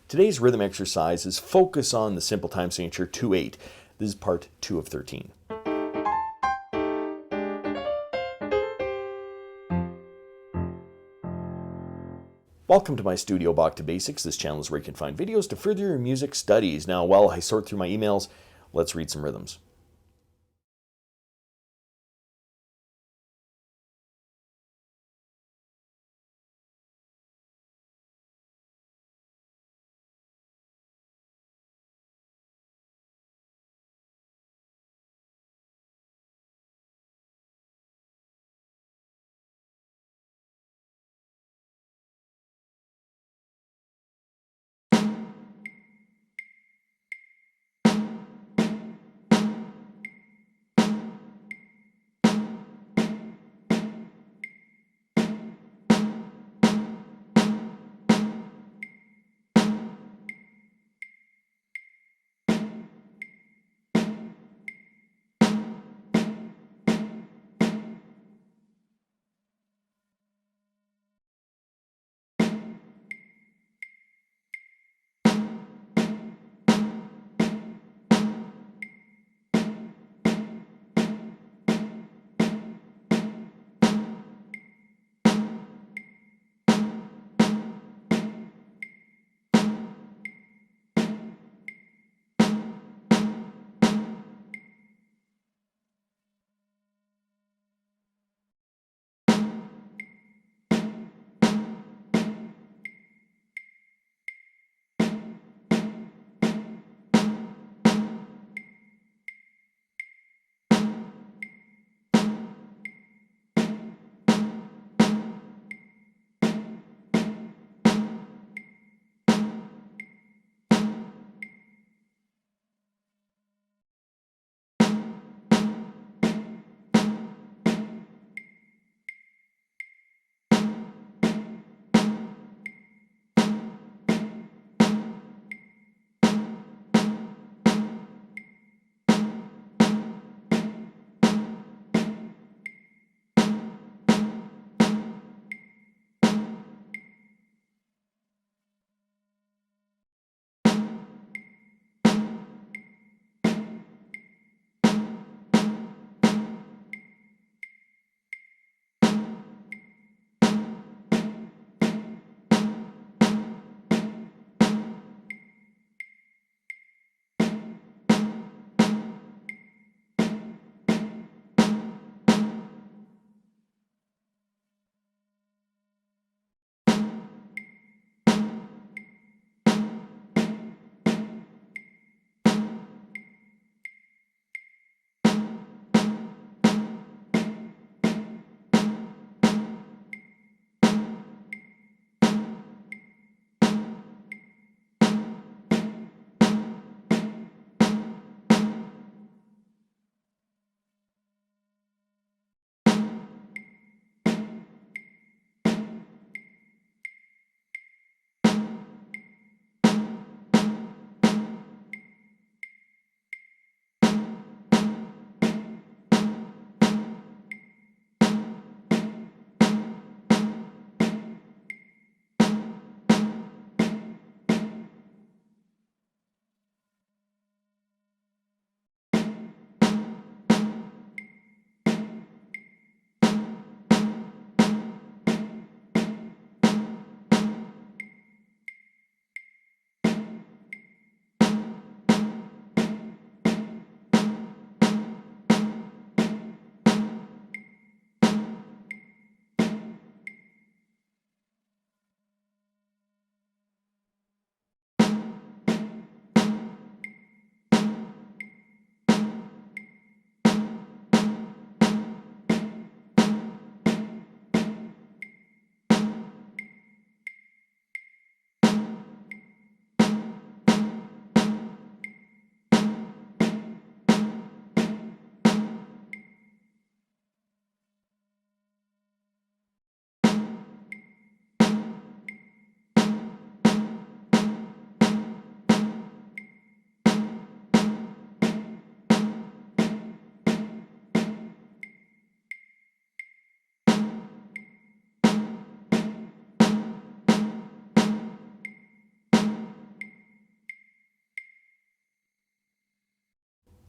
Today's rhythm exercise is focus on the simple time signature 2/8. This is part 2 of 13. Welcome to my studio, Bach To Basics. This channel is where you can find videos to further your music studies. Now, while I sort through my emails, let's read some rhythms.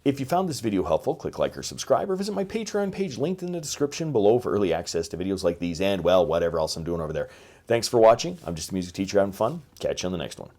If you found this video helpful, click like or subscribe, or visit my Patreon page linked in the description below for early access to videos like these and, well, whatever else I'm doing over there. Thanks for watching. I'm just a music teacher having fun. Catch you on the next one.